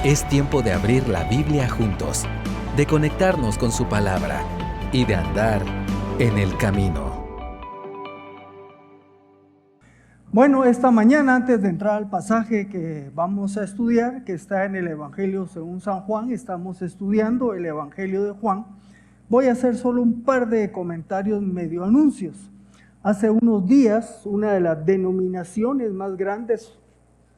Es tiempo de abrir la Biblia juntos, de conectarnos con su palabra y de andar en el camino. Bueno, esta mañana, antes de entrar al pasaje que vamos a estudiar, que está en el Evangelio según San Juan, estamos estudiando el Evangelio de Juan, voy a hacer solo un par de comentarios medio anuncios. Hace unos días, una de las denominaciones más grandes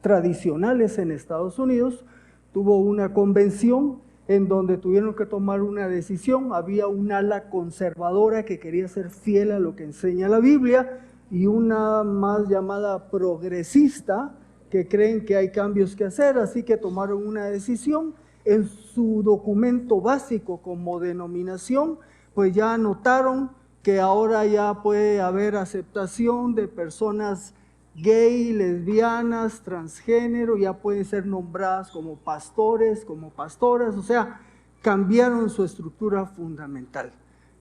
tradicionales en Estados Unidos tuvo una convención en donde tuvieron que tomar una decisión. Había un ala conservadora que quería ser fiel a lo que enseña la Biblia y una más llamada progresista que creen que hay cambios que hacer, así que tomaron una decisión. En su documento básico como denominación, pues ya anotaron que ahora ya puede haber aceptación de personas gay, lesbianas, transgénero, ya pueden ser nombradas como pastores, como pastoras, o sea, cambiaron su estructura fundamental.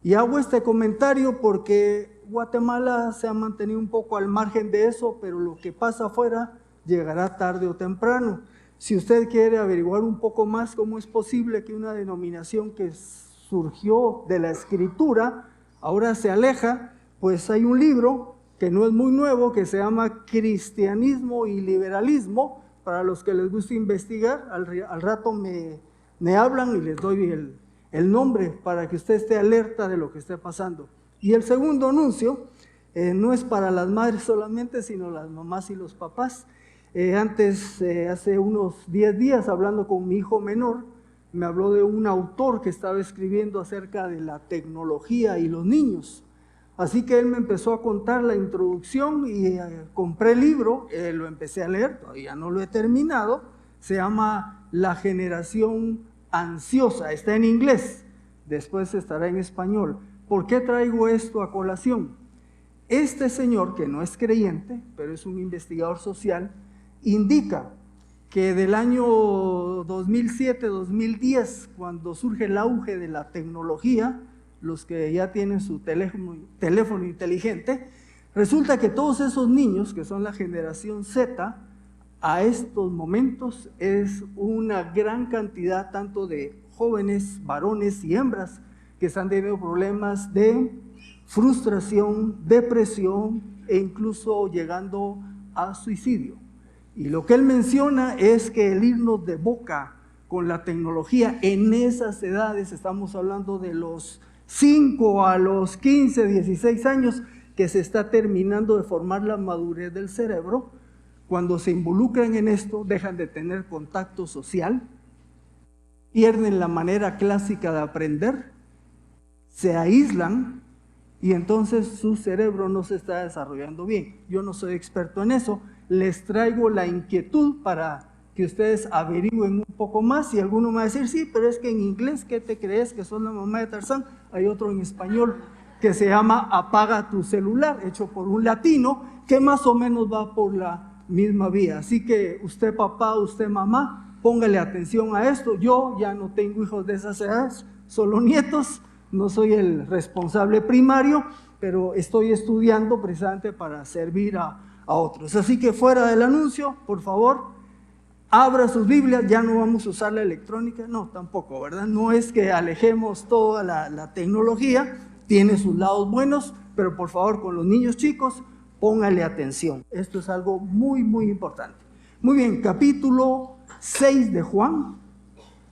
Y hago este comentario porque Guatemala se ha mantenido un poco al margen de eso, pero lo que pasa afuera llegará tarde o temprano. Si usted quiere averiguar un poco más cómo es posible que una denominación que surgió de la Escritura ahora se aleja, pues hay un libro que no es muy nuevo, que se llama Cristianismo y Liberalismo. Para los que les guste investigar, al rato me hablan y les doy el nombre para que usted esté alerta de lo que esté pasando. Y el segundo anuncio no es para las madres solamente, sino las mamás y los papás. Hace unos 10 días, hablando con mi hijo menor, me habló de un autor que estaba escribiendo acerca de la tecnología y los niños. Así que él me empezó a contar la introducción y compré el libro, lo empecé a leer, todavía no lo he terminado. Se llama La generación ansiosa, está en inglés, después estará en español. ¿Por qué traigo esto a colación? Este señor, que no es creyente, pero es un investigador social, indica que del año 2007-2010, cuando surge el auge de la tecnología, los que ya tienen su teléfono inteligente, resulta que todos esos niños, que son la generación Z, a estos momentos es una gran cantidad tanto de jóvenes, varones y hembras, que están teniendo problemas de frustración, depresión e incluso llegando a suicidio. Y lo que él menciona es que el irnos de boca con la tecnología en esas edades, estamos hablando de los 5 a los 15, 16 años, que se está terminando de formar la madurez del cerebro. Cuando se involucran en esto, dejan de tener contacto social, pierden la manera clásica de aprender, se aíslan y entonces su cerebro no se está desarrollando bien. Yo no soy experto en eso, les traigo la inquietud para que ustedes averigüen un poco más. Y alguno me va a decir, sí, pero es que en inglés, ¿qué te crees que son la mamá de Tarzán? Hay otro en español que se llama Apaga tu celular, hecho por un latino, que más o menos va por la misma vía. Así que usted papá, usted mamá, póngale atención a esto. Yo ya no tengo hijos de esas edades, solo nietos, no soy el responsable primario, pero estoy estudiando precisamente para servir a otros. Así que fuera del anuncio, por favor, abra sus Biblias. Ya no vamos a usar la electrónica, no, tampoco, ¿verdad? No es que alejemos toda la tecnología, tiene sus lados buenos, pero por favor, con los niños chicos, póngale atención. Esto es algo muy, muy importante. Muy bien, capítulo 6 de Juan.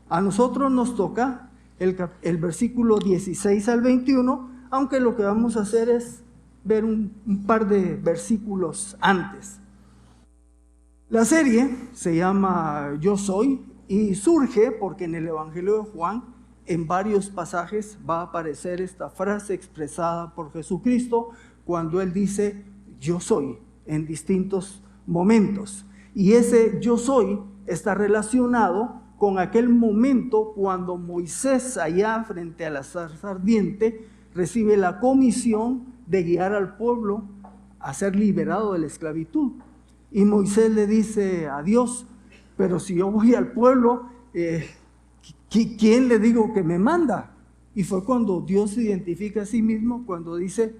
A nosotros nos toca el versículo 16 al 21, aunque lo que vamos a hacer es ver un par de versículos antes. La serie se llama Yo Soy y surge porque en el Evangelio de Juan, en varios pasajes, va a aparecer esta frase expresada por Jesucristo cuando Él dice Yo Soy en distintos momentos. Y ese Yo Soy está relacionado con aquel momento cuando Moisés, allá frente a la zarza ardiente, recibe la comisión de guiar al pueblo a ser liberado de la esclavitud. Y Moisés le dice a Dios, pero si yo voy al pueblo, ¿quién le digo que me manda? Y fue cuando Dios se identifica a sí mismo, cuando dice,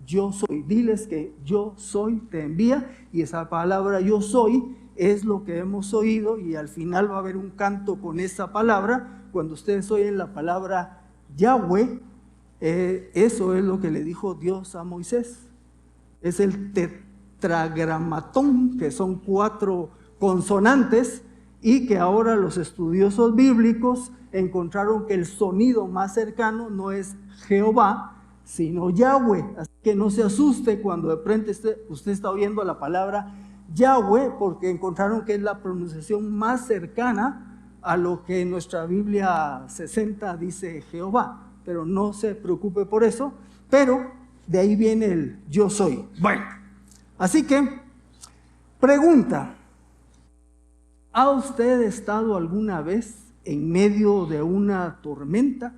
yo soy. Diles que yo soy, te envía. Y esa palabra yo soy es lo que hemos oído, y al final va a haber un canto con esa palabra. Cuando ustedes oyen la palabra Yahweh, eso es lo que le dijo Dios a Moisés. Es el tetragramatón, que son 4 consonantes, y que ahora los estudiosos bíblicos encontraron que el sonido más cercano no es Jehová, sino Yahweh. Así que no se asuste cuando de frente usted está oyendo la palabra Yahweh, porque encontraron que es la pronunciación más cercana a lo que en nuestra Biblia 60 dice Jehová. Pero no se preocupe por eso, pero de ahí viene el yo soy. Bueno, así que, pregunta: ¿ha usted estado alguna vez en medio de una tormenta?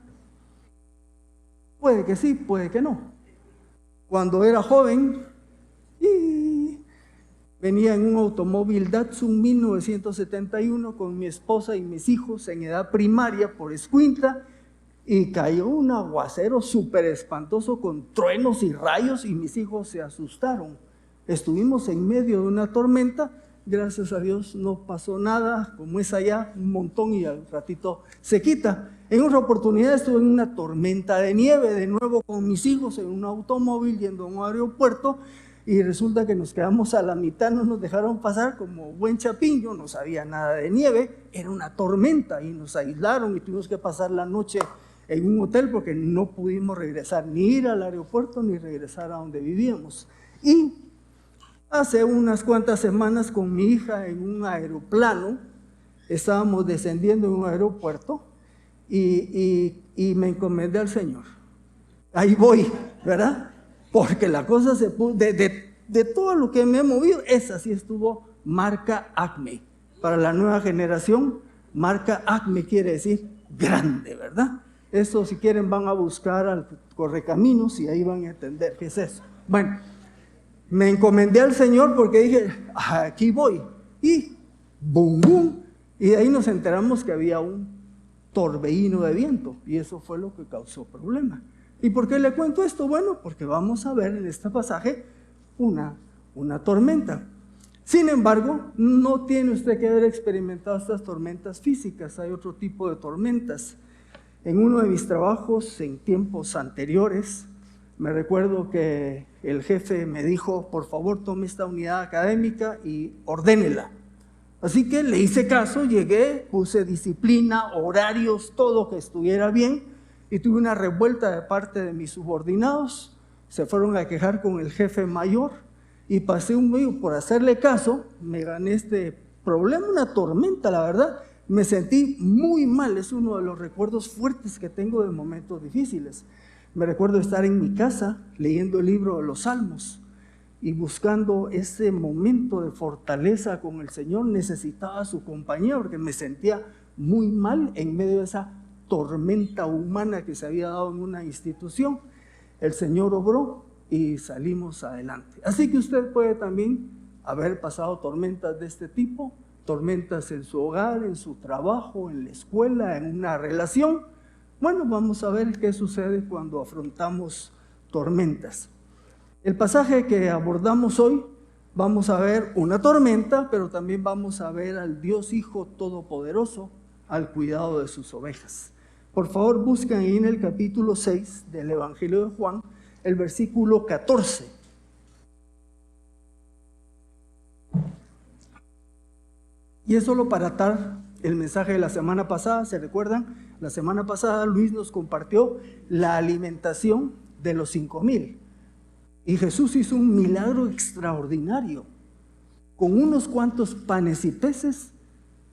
Puede que sí, puede que no. Cuando era joven, venía en un automóvil Datsun 1971 con mi esposa y mis hijos en edad primaria por Escuintla, y cayó un aguacero súper espantoso con truenos y rayos, y mis hijos se asustaron. Estuvimos en medio de una tormenta. Gracias a Dios no pasó nada, como es allá, un montón, y al ratito se quita. En otra oportunidad estuve en una tormenta de nieve, de nuevo con mis hijos en un automóvil yendo a un aeropuerto, y resulta que nos quedamos a la mitad, no nos dejaron pasar como buen chapín. Yo no sabía nada de nieve, era una tormenta, y nos aislaron y tuvimos que pasar la noche en un hotel porque no pudimos regresar, ni ir al aeropuerto ni regresar a donde vivíamos. Y hace unas cuantas semanas con mi hija en un aeroplano, estábamos descendiendo en un aeropuerto, y me encomendé al Señor. Ahí voy, ¿verdad? Porque la cosa se puso, de todo lo que me he movido, esa sí estuvo marca Acme. Para la nueva generación, marca Acme quiere decir grande, ¿verdad? Eso, si quieren, van a buscar al Correcaminos y ahí van a entender qué es eso. Bueno, me encomendé al Señor porque dije, aquí voy. Y bum, bum. Y de ahí nos enteramos que había un torbellino de viento, y eso fue lo que causó problema. ¿Y por qué le cuento esto? Bueno, porque vamos a ver en este pasaje una tormenta. Sin embargo, no tiene usted que haber experimentado estas tormentas físicas, hay otro tipo de tormentas. En uno de mis trabajos en tiempos anteriores, me recuerdo que el jefe me dijo, por favor tome esta unidad académica y ordénela. Así que le hice caso, llegué, puse disciplina, horarios, todo que estuviera bien, y tuve una revuelta de parte de mis subordinados. Se fueron a quejar con el jefe mayor, y pasé un medio por hacerle caso, me gané este problema, una tormenta, la verdad. Me sentí muy mal, es uno de los recuerdos fuertes que tengo de momentos difíciles. Me recuerdo estar en mi casa leyendo el libro de los Salmos y buscando ese momento de fortaleza con el Señor. Necesitaba su compañía porque me sentía muy mal en medio de esa tormenta humana que se había dado en una institución. El Señor obró y salimos adelante. Así que usted puede también haber pasado tormentas de este tipo, tormentas en su hogar, en su trabajo, en la escuela, en una relación. Bueno, vamos a ver qué sucede cuando afrontamos tormentas. El pasaje que abordamos hoy, vamos a ver una tormenta, pero también vamos a ver al Dios Hijo Todopoderoso al cuidado de sus ovejas. Por favor, busquen ahí en el capítulo 6 del Evangelio de Juan, el versículo 14. Y es solo para atar el mensaje de la semana pasada. ¿Se recuerdan? La semana pasada Luis nos compartió la alimentación de los 5,000. Y Jesús hizo un milagro extraordinario. Con unos cuantos panes y peces,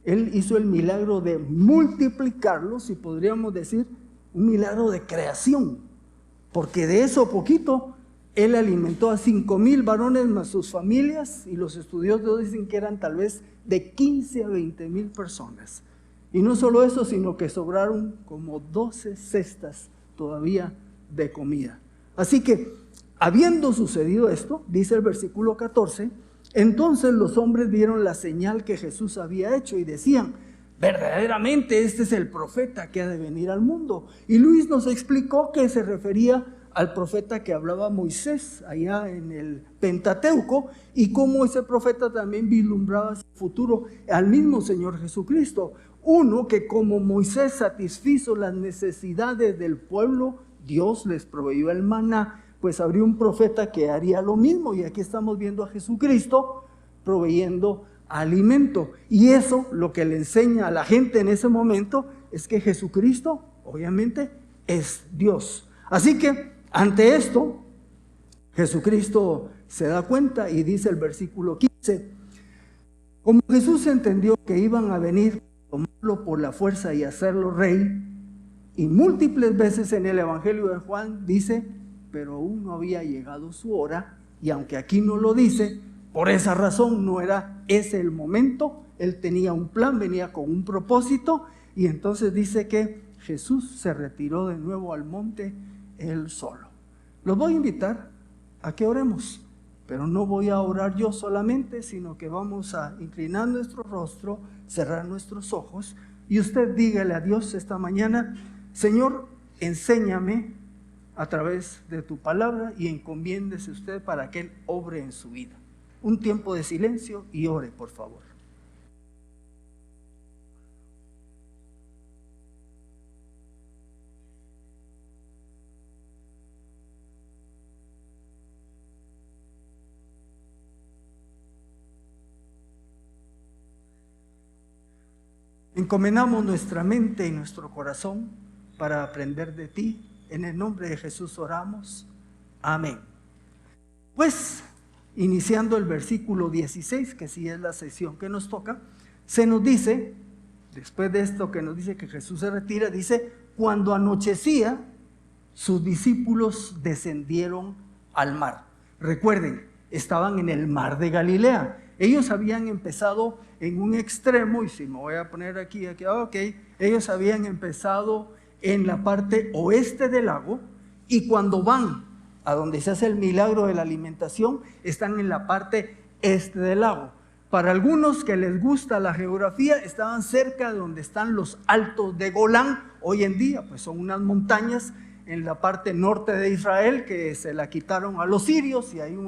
Él hizo el milagro de multiplicarlos, y podríamos decir un milagro de creación. Porque de eso poquito, Él alimentó a 5,000 varones más sus familias, y los estudiosos dicen que eran tal vez de 15 a 20,000 personas. Y no solo eso, sino que sobraron como 12 cestas todavía de comida. Así que, habiendo sucedido esto, dice el versículo 14, entonces los hombres vieron la señal que Jesús había hecho y decían, verdaderamente este es el profeta que ha de venir al mundo. Y Luis nos explicó que se refería al profeta que hablaba Moisés allá en el Pentateuco, y cómo ese profeta también vislumbraba su futuro al mismo Señor Jesucristo. Uno que como Moisés satisfizo las necesidades del pueblo, Dios les proveyó el maná, pues habría un profeta que haría lo mismo, y aquí estamos viendo a Jesucristo proveyendo alimento. Y eso lo que le enseña a la gente en ese momento es que Jesucristo obviamente es Dios. Así que ante esto Jesucristo se da cuenta y dice el versículo 15: como Jesús entendió que iban a venir a tomarlo por la fuerza y hacerlo rey, y múltiples veces en el Evangelio de Juan dice, pero aún no había llegado su hora, y aunque aquí no lo dice, por esa razón no era ese el momento. Él tenía un plan, venía con un propósito, y entonces dice que Jesús se retiró de nuevo al monte él solo. Los voy a invitar a que oremos, pero no voy a orar yo solamente, sino que vamos a inclinar nuestro rostro, cerrar nuestros ojos, y usted dígale a Dios esta mañana: Señor, enséñame a través de tu palabra, y encomiéndese usted para que Él obre en su vida. Un tiempo de silencio y ore, por favor. Encomendamos nuestra mente y nuestro corazón para aprender de ti. En el nombre de Jesús oramos. Amén. Pues, iniciando el versículo 16, que sí es la sesión que nos toca, se nos dice, después de esto que nos dice que Jesús se retira, dice: cuando anochecía, sus discípulos descendieron al mar. Recuerden, estaban en el mar de Galilea. Ellos habían empezado en un extremo, y si me voy a poner aquí, ellos habían empezado en la parte oeste del lago, y cuando van a donde se hace el milagro de la alimentación, están en la parte este del lago. Para algunos que les gusta la geografía, estaban cerca de donde están los altos de Golán. Hoy en día, pues son unas montañas en la parte norte de Israel que se la quitaron a los sirios, y ahí,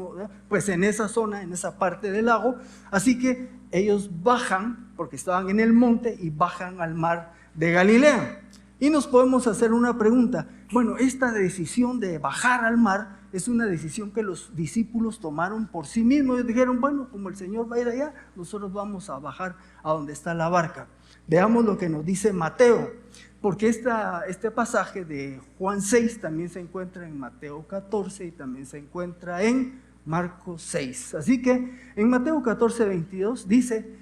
pues en esa zona, en esa parte del lago. Así que ellos bajan, porque estaban en el monte, y bajan al mar de Galilea. Y nos podemos hacer una pregunta. Bueno, esta decisión de bajar al mar es una decisión que los discípulos tomaron por sí mismos. Ellos dijeron, bueno, como el Señor va a ir allá, nosotros vamos a bajar a donde está la barca. Veamos lo que nos dice Mateo, porque este pasaje de Juan 6 también se encuentra en Mateo 14 y también se encuentra en Marcos 6. Así que en Mateo 14, 22 dice: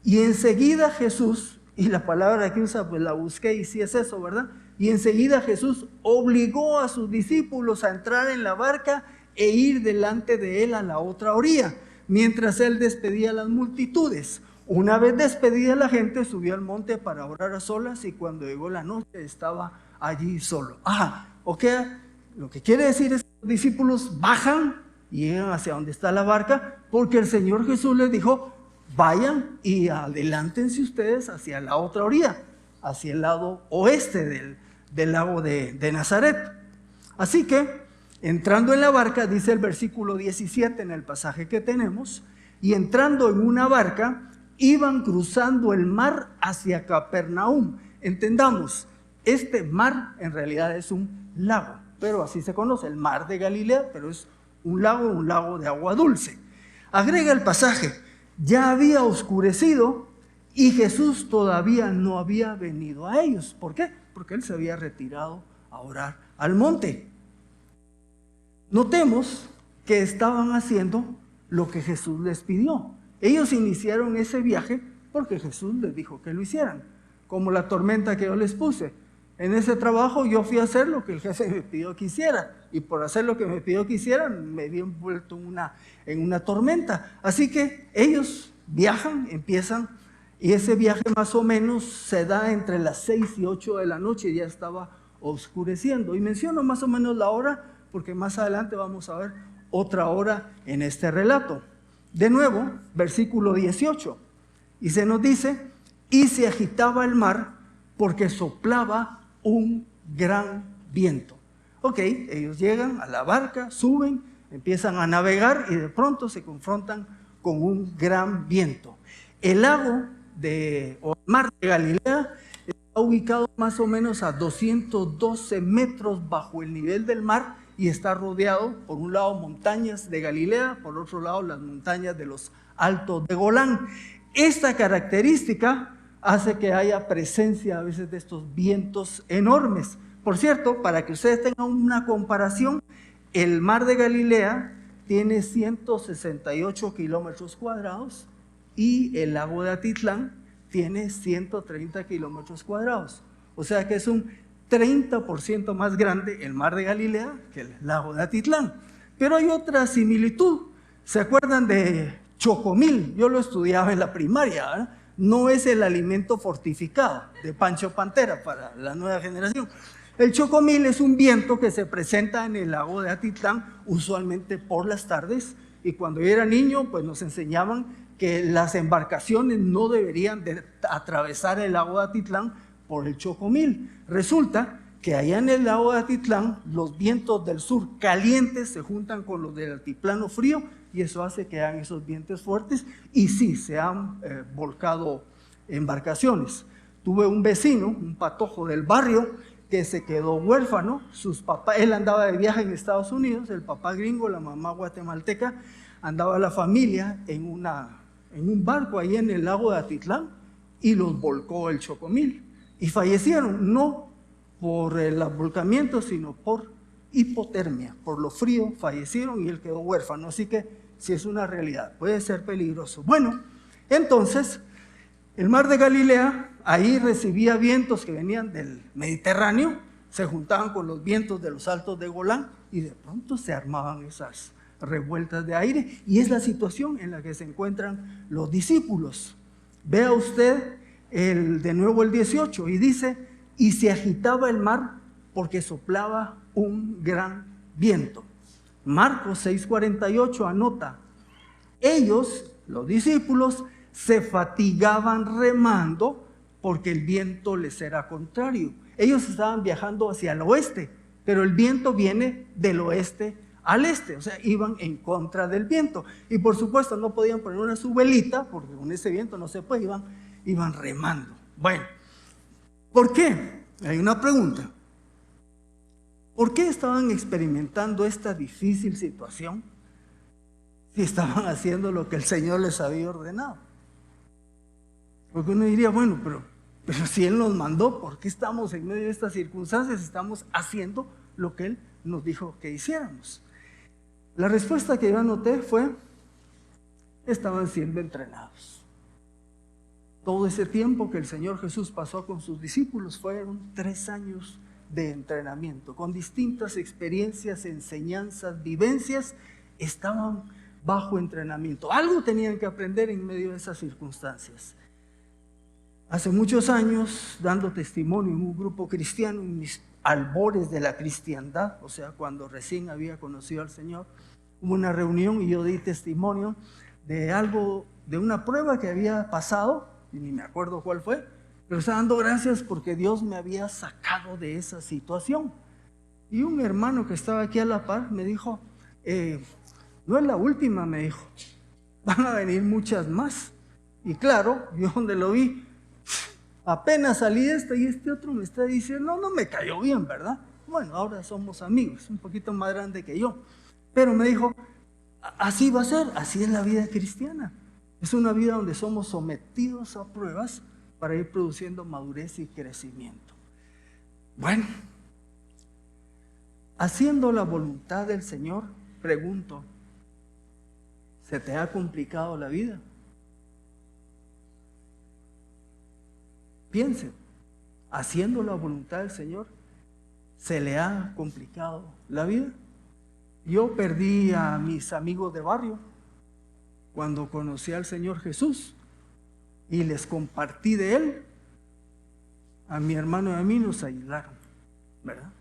y enseguida Jesús, y la palabra que usa pues la busqué y sí es eso, ¿verdad? Y enseguida Jesús obligó a sus discípulos a entrar en la barca e ir delante de él a la otra orilla, mientras él despedía a las multitudes. Una vez despedida la gente, subió al monte para orar a solas, y cuando llegó la noche estaba allí solo. Lo que quiere decir es que los discípulos bajan y llegan hacia donde está la barca, porque el Señor Jesús les dijo: vayan y adelántense ustedes hacia la otra orilla, hacia el lado oeste del lago de Nazaret. Así que, entrando en la barca, dice el versículo 17 en el pasaje que tenemos, y entrando en una barca, iban cruzando el mar hacia Capernaum. Entendamos, este mar en realidad es un lago, pero así se conoce, el mar de Galilea, pero es un lago de agua dulce. Agrega el pasaje: ya había oscurecido y Jesús todavía no había venido a ellos. ¿Por qué? Porque él se había retirado a orar al monte. Notemos que estaban haciendo lo que Jesús les pidió. Ellos iniciaron ese viaje porque Jesús les dijo que lo hicieran, como la tormenta que yo les puse. En ese trabajo yo fui a hacer lo que el jefe me pidió que hiciera, y por hacer lo que me pidió que hicieran me vi envuelto en una tormenta. Así que ellos viajan, empiezan, y ese viaje más o menos se da entre las 6 y 8 de la noche, y ya estaba oscureciendo. Y menciono más o menos la hora porque más adelante vamos a ver otra hora en este relato. De nuevo, versículo 18, y se nos dice: y se agitaba el mar porque soplaba un gran viento. Ok, ellos llegan a la barca, suben, empiezan a navegar y de pronto se confrontan con un gran viento. El lago o el mar de Galilea está ubicado más o menos a 212 metros bajo el nivel del mar y está rodeado por un lado montañas de Galilea, por otro lado las montañas de los Altos de Golán. Esta característica hace que haya presencia a veces de estos vientos enormes. Por cierto, para que ustedes tengan una comparación, el mar de Galilea tiene 168 kilómetros cuadrados y el lago de Atitlán tiene 130 kilómetros cuadrados. O sea que es un 30% más grande el mar de Galilea que el lago de Atitlán. Pero hay otra similitud. ¿Se acuerdan de chocomil? Yo lo estudiaba en la primaria, ¿verdad? No es el alimento fortificado de Pancho Pantera para la nueva generación. El chocomil es un viento que se presenta en el lago de Atitlán usualmente por las tardes, y cuando yo era niño pues nos enseñaban que las embarcaciones no deberían de atravesar el lago de Atitlán por el chocomil. Resulta que allá en el lago de Atitlán los vientos del sur calientes se juntan con los del altiplano frío y eso hace que hagan esos vientos fuertes y sí, se han volcado embarcaciones. Tuve un vecino, un patojo del barrio, que se quedó huérfano. Sus papás, él andaba de viaje en Estados Unidos, el papá gringo, la mamá guatemalteca, andaba la familia en un barco ahí en el lago de Atitlán y los volcó el chocomil y fallecieron, no por el volcamiento, sino por hipotermia, por lo frío fallecieron y él quedó huérfano. Así que sí es una realidad, puede ser peligroso. Bueno, entonces el mar de Galilea ahí recibía vientos que venían del Mediterráneo, se juntaban con los vientos de los Altos de Golán y de pronto se armaban esas revueltas de aire, y es la situación en la que se encuentran los discípulos. Vea usted de nuevo el 18 y dice: y se agitaba el mar porque soplaba un gran viento. Marcos 6:48 anota: ellos, los discípulos, se fatigaban remando porque el viento les era contrario. Ellos estaban viajando hacia el oeste, pero el viento viene del oeste al este, o sea, iban en contra del viento. Y por supuesto no podían poner una su velita, porque con ese viento no se puede, iban remando. Bueno, ¿por qué? Hay una pregunta. ¿Por qué estaban experimentando esta difícil situación si estaban haciendo lo que el Señor les había ordenado? Porque uno diría, bueno, pero si Él nos mandó, ¿por qué estamos en medio de estas circunstancias? Estamos haciendo lo que Él nos dijo que hiciéramos. La respuesta que yo anoté fue: estaban siendo entrenados. Todo ese tiempo que el Señor Jesús pasó con sus discípulos fueron 3 años de entrenamiento, con distintas experiencias, enseñanzas, vivencias. Estaban bajo entrenamiento. Algo tenían que aprender en medio de esas circunstancias. Hace muchos años, dando testimonio en un grupo cristiano, en mis albores de la cristiandad, o sea, cuando recién había conocido al Señor, hubo una reunión y yo di testimonio de algo, de una prueba que había pasado, y ni me acuerdo cuál fue, pero estaba dando gracias porque Dios me había sacado de esa situación. Y un hermano que estaba aquí a la par me dijo: no es la última, me dijo, van a venir muchas más. Y claro, yo donde lo vi, apenas salí de esta y este otro me está diciendo, no me cayó bien, ¿verdad? Bueno, ahora somos amigos, un poquito más grande que yo. Pero me dijo, así va a ser, así es la vida cristiana. Es una vida donde somos sometidos a pruebas para ir produciendo madurez y crecimiento. Bueno, haciendo la voluntad del Señor, pregunto, ¿se te ha complicado la vida? Piense, haciendo la voluntad del Señor, ¿se le ha complicado la vida? Yo perdí a mis amigos de barrio cuando conocí al Señor Jesús y les compartí de Él. A mi hermano y a mí nos aislaron, ¿verdad?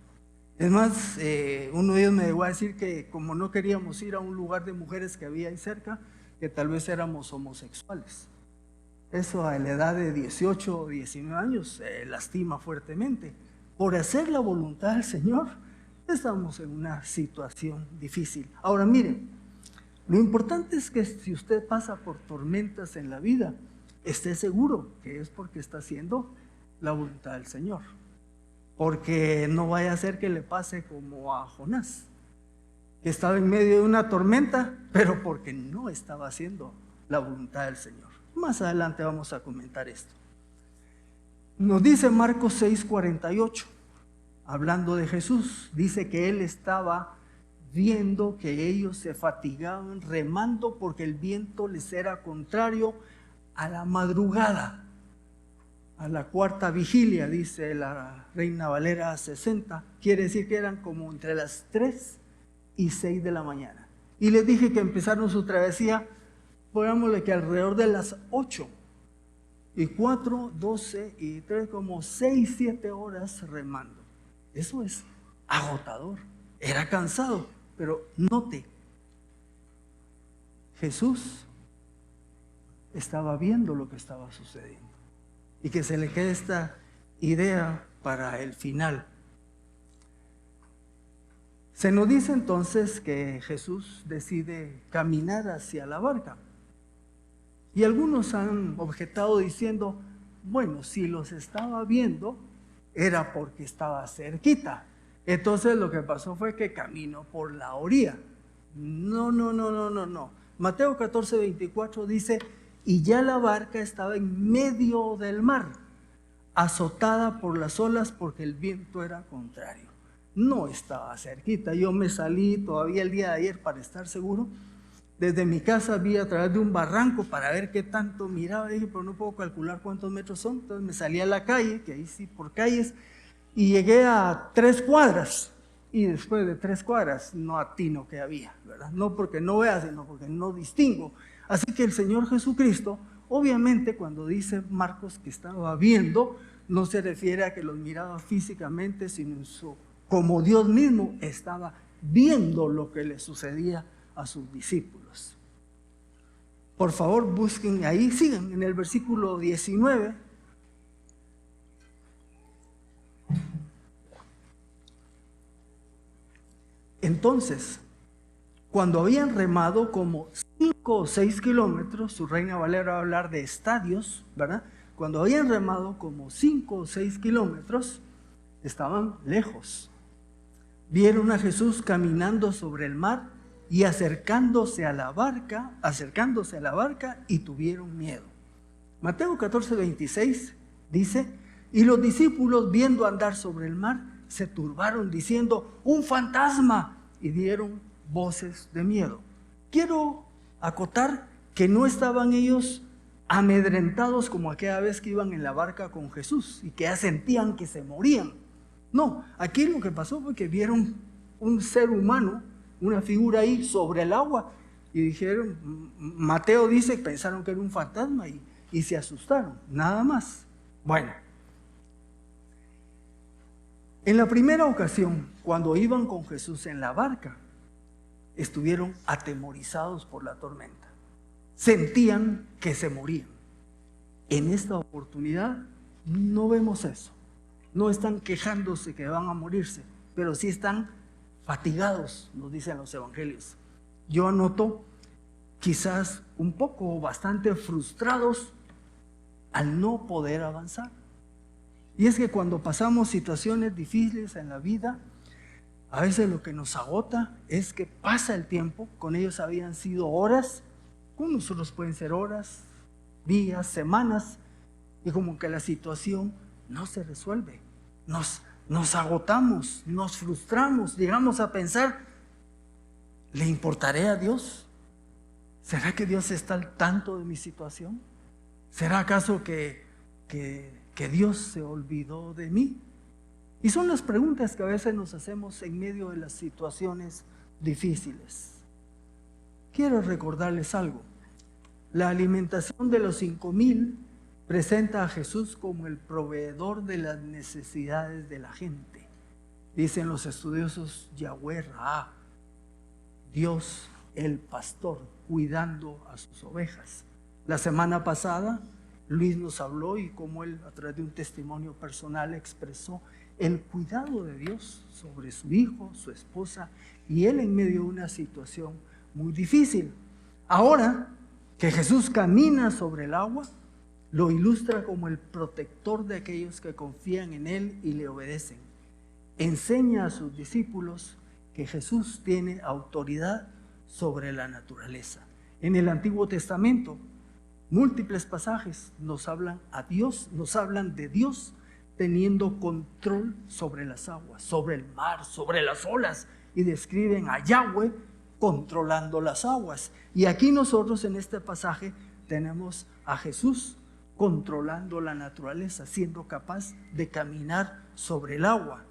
Es más, uno de ellos me llegó a decir que como no queríamos ir a un lugar de mujeres que había ahí cerca, que tal vez éramos homosexuales. Eso a la edad de 18 o 19 años lastima fuertemente. Por hacer la voluntad del Señor, Estamos en una situación difícil. Ahora miren, lo importante es que si usted pasa por tormentas en la vida, esté seguro que es porque está haciendo la voluntad del Señor. Porque no vaya a ser que le pase como a Jonás, que estaba en medio de una tormenta, pero porque no estaba haciendo la voluntad del Señor. Más adelante vamos a comentar esto. Nos dice Marcos 6:48, hablando de Jesús, dice que él estaba viendo que ellos se fatigaban remando porque el viento les era contrario a la madrugada, a la cuarta vigilia, dice la Reina Valera 60, quiere decir que eran como entre las 3 y 6 de la mañana. Y les dije que empezaron su travesía, pongámosle que alrededor de las 8, y 4, 12 y 3, como 6, 7 horas remando. Eso es agotador, era cansado, pero note, Jesús estaba viendo lo que estaba sucediendo. Y que se le quede esta idea para el final. Se nos dice entonces que Jesús decide caminar hacia la barca. Y algunos han objetado diciendo, bueno, si los estaba viendo, era porque estaba cerquita. Entonces lo que pasó fue que caminó por la orilla. No. Mateo 14:24 dice, y ya la barca estaba en medio del mar, azotada por las olas porque el viento era contrario. No estaba cerquita. Yo me salí todavía el día de ayer para estar seguro. Desde mi casa vi a través de un barranco para ver qué tanto miraba. Dije, pero no puedo calcular cuántos metros son. Entonces me salí a la calle, que ahí sí por calles, y llegué a 3 cuadras. Y después de 3 cuadras no atino que había, ¿verdad? No porque no vea, sino porque no distingo. Así que el Señor Jesucristo, obviamente cuando dice Marcos que estaba viendo, no se refiere a que los miraba físicamente, sino como Dios mismo estaba viendo lo que le sucedía a sus discípulos. Por favor, busquen ahí, sigan en el versículo 19. Entonces, cuando habían remado como 5 o 6 kilómetros, su Reina Valera va a hablar de estadios, ¿verdad? Cuando habían remado como 5 o 6 kilómetros, estaban lejos. Vieron a Jesús caminando sobre el mar y acercándose a la barca y tuvieron miedo. Mateo 14:26 dice, y los discípulos viendo andar sobre el mar, se turbaron diciendo, ¡un fantasma! Y dieron voces de miedo. Quiero acotar que no estaban ellos amedrentados como aquella vez que iban en la barca con Jesús y que ya sentían que se morían. No, aquí lo que pasó fue que vieron un ser humano, una figura ahí sobre el agua y dijeron, Mateo dice, pensaron que era un fantasma y se asustaron, nada más. Bueno, en la primera ocasión, cuando iban con Jesús en la barca, estuvieron atemorizados por la tormenta. Sentían que se morían. En esta oportunidad no vemos eso. No están quejándose que van a morirse, pero sí están fatigados, nos dicen los evangelios. Yo anoto quizás un poco o bastante frustrados al no poder avanzar. Y es que cuando pasamos situaciones difíciles en la vida, a veces lo que nos agota es que pasa el tiempo, con ellos habían sido horas, con nosotros pueden ser horas, días, semanas, y como que la situación no se resuelve. Nos agotamos, nos frustramos, llegamos a pensar, ¿le importaré a Dios? ¿Será que Dios está al tanto de mi situación? ¿Será acaso que Dios se olvidó de mí? Y son las preguntas que a veces nos hacemos en medio de las situaciones difíciles. Quiero recordarles algo. La alimentación de los 5,000 presenta a Jesús como el proveedor de las necesidades de la gente. Dicen los estudiosos, Yahweh Ra, Dios el pastor, cuidando a sus ovejas. La semana pasada Luis nos habló y cómo él, a través de un testimonio personal, expresó el cuidado de Dios sobre su hijo, su esposa, y él en medio de una situación muy difícil. Ahora que Jesús camina sobre el agua, lo ilustra como el protector de aquellos que confían en él y le obedecen. Enseña a sus discípulos que Jesús tiene autoridad sobre la naturaleza. En el Antiguo Testamento, múltiples pasajes nos hablan de Dios teniendo control sobre las aguas, sobre el mar, sobre las olas, y describen a Yahweh controlando las aguas. Y aquí nosotros en este pasaje tenemos a Jesús controlando la naturaleza, siendo capaz de caminar sobre el agua.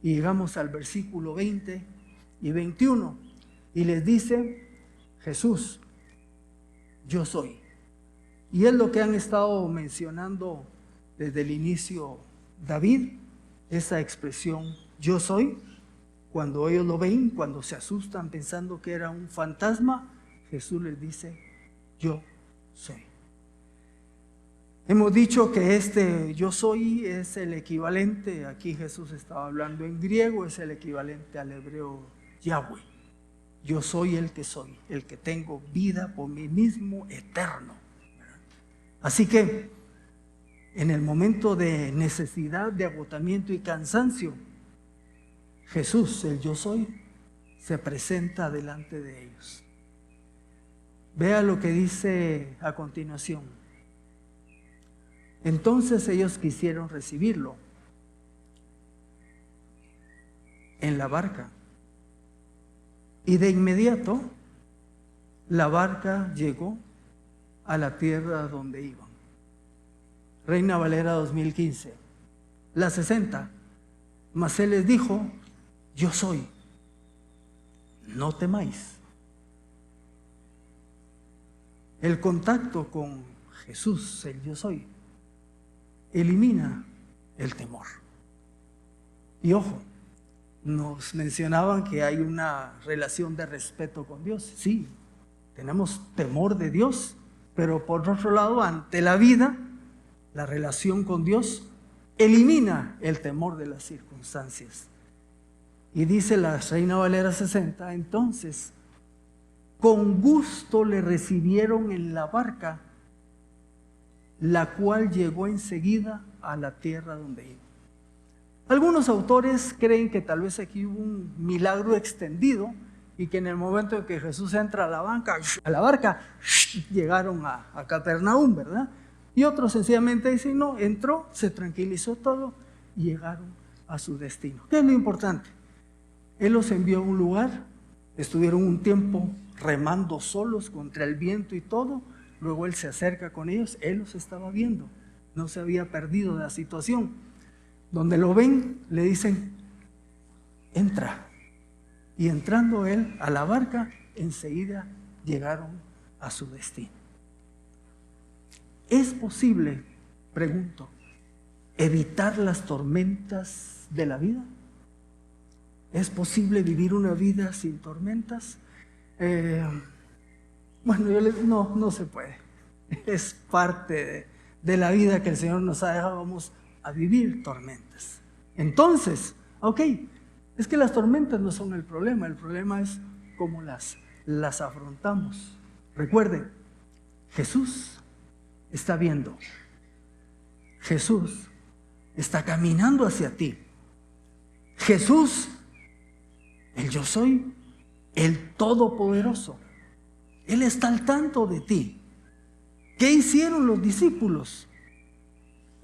Y llegamos al versículo 20 y 21, y les dice Jesús: yo soy. Y es lo que han estado mencionando desde el inicio David, esa expresión yo soy. Cuando ellos lo ven, cuando se asustan pensando que era un fantasma, Jesús les dice yo soy. Hemos dicho que este yo soy es el equivalente, aquí Jesús estaba hablando en griego, es el equivalente al hebreo Yahweh. Yo soy el que soy, el que tengo vida por mí mismo, eterno. Así que en el momento de necesidad, de agotamiento y cansancio, Jesús, el yo soy, se presenta delante de ellos. Vea lo que dice a continuación. Entonces ellos quisieron recibirlo en la barca. Y de inmediato la barca llegó a la tierra donde iban. Reina Valera 2015, la 60. Mas él les dijo: yo soy, no temáis. El contacto con Jesús, el yo soy, elimina el temor. Y ojo, nos mencionaban que hay una relación de respeto con Dios. Sí, tenemos temor de Dios, pero por otro lado, ante la vida, la relación con Dios elimina el temor de las circunstancias. Y dice la Reina Valera 60, entonces, con gusto le recibieron en la barca, la cual llegó enseguida a la tierra donde iba. Algunos autores creen que tal vez aquí hubo un milagro extendido y que en el momento en que Jesús entra a la barca, llegaron a Capernaum, ¿verdad? Y otros sencillamente dicen, no, entró, se tranquilizó todo y llegaron a su destino. ¿Qué es lo importante? Él los envió a un lugar, estuvieron un tiempo remando solos contra el viento y todo, luego él se acerca con ellos, él los estaba viendo, no se había perdido de la situación. Donde lo ven, le dicen, entra. Y entrando él a la barca, enseguida llegaron a su destino. ¿Es posible, pregunto, evitar las tormentas de la vida? ¿Es posible vivir una vida sin tormentas? No se puede. Es parte de la vida que el Señor nos ha dejado. Vamos a vivir tormentas. Entonces, es que las tormentas no son el problema es cómo las afrontamos. Recuerden, Jesús está viendo, Jesús está caminando hacia ti. Jesús, el yo soy, el Todopoderoso, Él está al tanto de ti. ¿Qué hicieron los discípulos?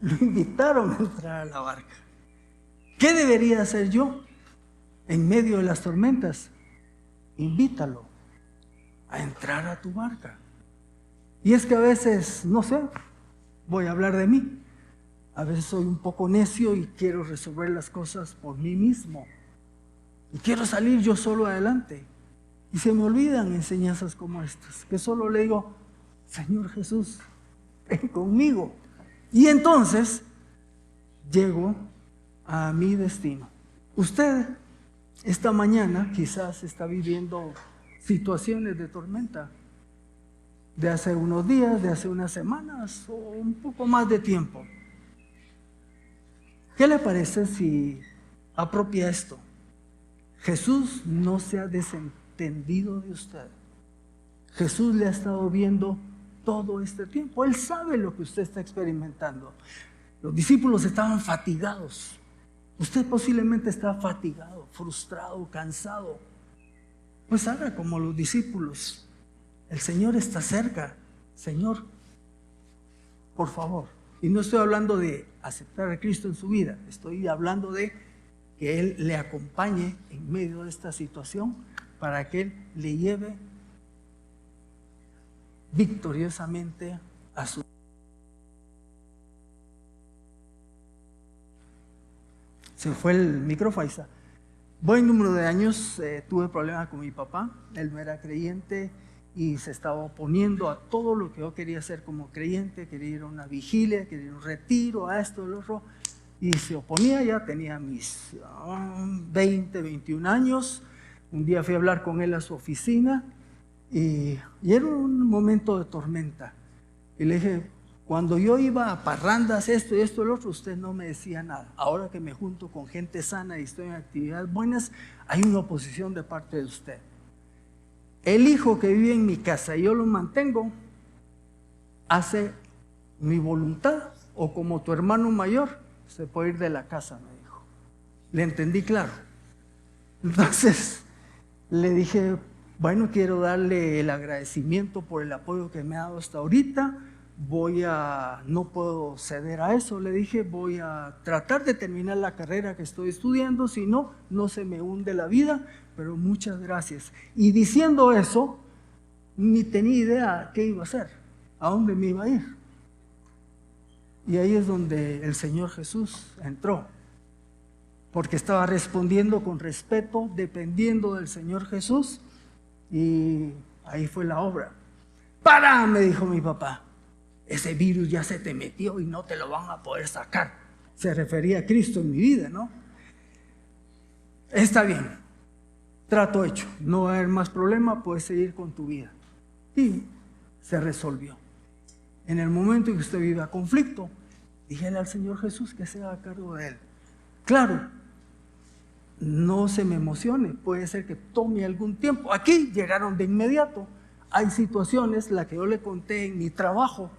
Lo invitaron a entrar a la barca. ¿Qué debería hacer yo en medio de las tormentas? Invítalo a entrar a tu barca. Y es que a veces, no sé, voy a hablar de mí. A veces soy un poco necio y quiero resolver las cosas por mí mismo. Y quiero salir yo solo adelante. Y se me olvidan enseñanzas como estas, que solo le digo, Señor Jesús, ven conmigo. Y entonces llego a mi destino. Usted esta mañana quizás está viviendo situaciones de tormenta. de hace unos días, de hace unas semanas o un poco más de tiempo. ¿Qué le parece si apropia esto? Jesús no se ha desentendido de usted. Jesús le ha estado viendo todo este tiempo. Él sabe lo que usted está experimentando. Los discípulos estaban fatigados. Usted posiblemente está fatigado, frustrado, cansado. Pues haga como los discípulos. El Señor está cerca. Señor, por favor. Y no estoy hablando de aceptar a Cristo en su vida. Estoy hablando de que Él le acompañe en medio de esta situación para que Él le lleve victoriosamente a su vida. Se fue el micrófono. Buen número de años tuve problemas con mi papá. Él no era creyente y se estaba oponiendo a todo lo que yo quería hacer como creyente. Quería ir a una vigilia, quería ir a un retiro, a esto, a lo otro. Y se oponía. Ya tenía mis 20, 21 años. Un día fui a hablar con él a su oficina y era un momento de tormenta. Y le dije, cuando yo iba a parrandas, esto y esto y lo otro, usted no me decía nada. Ahora que me junto con gente sana y estoy en actividades buenas, hay una oposición de parte de usted. El hijo que vive en mi casa y yo lo mantengo, hace mi voluntad, o como tu hermano mayor, se puede ir de la casa, me dijo. Le entendí claro. Entonces le dije, bueno, quiero darle el agradecimiento por el apoyo que me ha dado hasta ahorita. No puedo ceder a eso, le dije, voy a tratar de terminar la carrera que estoy estudiando, si no, no se me hunde la vida, pero muchas gracias. Y diciendo eso, ni tenía idea qué iba a hacer, a dónde me iba a ir. Y ahí es donde el Señor Jesús entró, porque estaba respondiendo con respeto, dependiendo del Señor Jesús, y ahí fue la obra. ¡Para!, me dijo mi papá. Ese virus ya se te metió y no te lo van a poder sacar. Se refería a Cristo en mi vida, ¿no? Está bien, trato hecho, no va a haber más problema, puedes seguir con tu vida. Y se resolvió. En el momento en que usted viva conflicto, dígale al Señor Jesús que se haga cargo de él. Claro, no se me emocione, puede ser que tome algún tiempo. Aquí llegaron de inmediato. Hay situaciones, la que yo le conté en mi trabajo,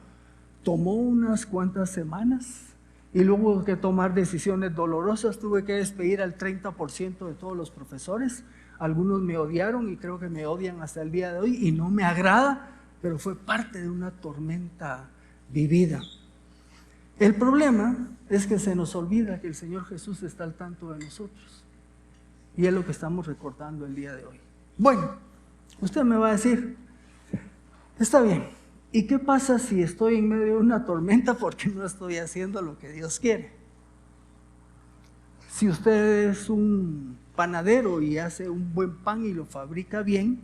tomó unas cuantas semanas y luego hubo que tomar decisiones dolorosas. Tuve que despedir al 30% de todos los profesores. Algunos me odiaron y creo que me odian hasta el día de hoy y no me agrada, pero fue parte de una tormenta vivida. El problema es que se nos olvida que el Señor Jesús está al tanto de nosotros y es lo que estamos recordando el día de hoy. Bueno, usted me va a decir, está bien. ¿Y qué pasa si estoy en medio de una tormenta porque no estoy haciendo lo que Dios quiere? Si usted es un panadero y hace un buen pan y lo fabrica bien,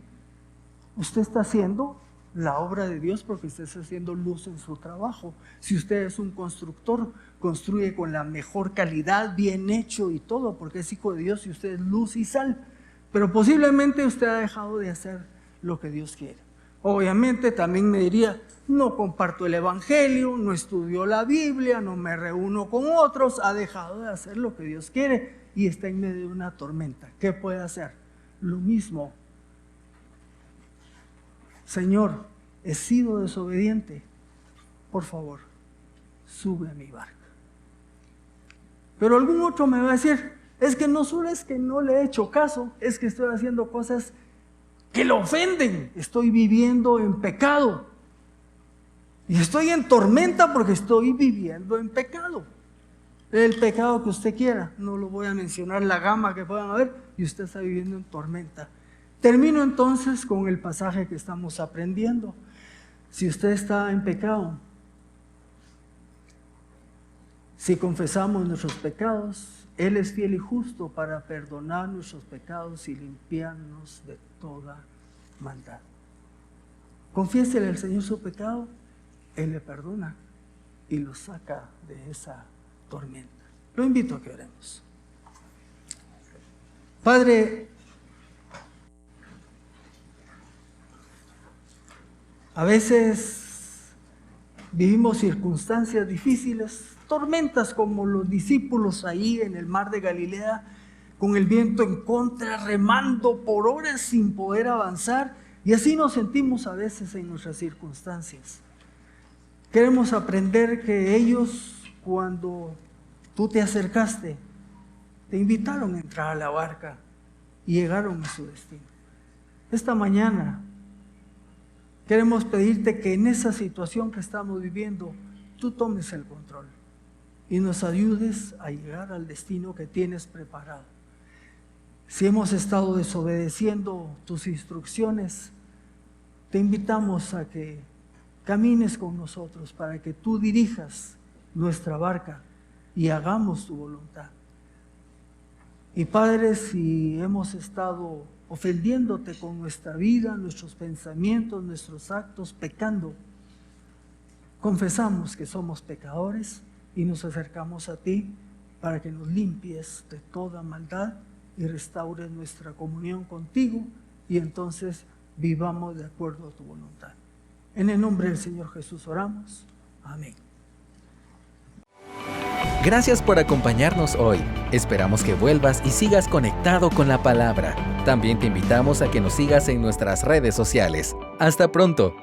usted está haciendo la obra de Dios porque usted está haciendo luz en su trabajo. Si usted es un constructor, construye con la mejor calidad, bien hecho y todo, porque es hijo de Dios y usted es luz y sal. Pero posiblemente usted ha dejado de hacer lo que Dios quiere. Obviamente también me diría, no comparto el evangelio, no estudio la Biblia, no me reúno con otros, ha dejado de hacer lo que Dios quiere y está en medio de una tormenta. ¿Qué puede hacer? Lo mismo. Señor, he sido desobediente, por favor, sube a mi barca. Pero algún otro me va a decir, es que no solo es que no le he hecho caso, es que estoy haciendo cosas que lo ofenden, estoy viviendo en pecado. Y estoy en tormenta porque estoy viviendo en pecado. El pecado que usted quiera, no lo voy a mencionar, la gama que puedan haber, y usted está viviendo en tormenta. Termino entonces con el pasaje que estamos aprendiendo. Si usted está en pecado, si confesamos nuestros pecados, Él es fiel y justo para perdonar nuestros pecados y limpiarnos de toda maldad. Confiésele al Señor su pecado, Él le perdona y lo saca de esa tormenta. Lo invito a que oremos. Padre, A veces vivimos circunstancias difíciles, tormentas como los discípulos ahí en el mar de Galilea, con el viento en contra, remando por horas sin poder avanzar, y así nos sentimos a veces en nuestras circunstancias. Queremos aprender que ellos, cuando tú te acercaste, te invitaron a entrar a la barca y llegaron a su destino. Esta mañana queremos pedirte que en esa situación que estamos viviendo, tú tomes el control y nos ayudes a llegar al destino que tienes preparado. Si hemos estado desobedeciendo tus instrucciones, te invitamos a que camines con nosotros para que tú dirijas nuestra barca y hagamos tu voluntad. Y Padre, si hemos estado ofendiéndote con nuestra vida, nuestros pensamientos, nuestros actos, pecando, confesamos que somos pecadores y nos acercamos a ti para que nos limpies de toda maldad y restaures nuestra comunión contigo, y entonces vivamos de acuerdo a tu voluntad. En el nombre del Señor Jesús oramos. Amén. Gracias por acompañarnos hoy. Esperamos que vuelvas y sigas conectado con la palabra. También te invitamos a que nos sigas en nuestras redes sociales. Hasta pronto.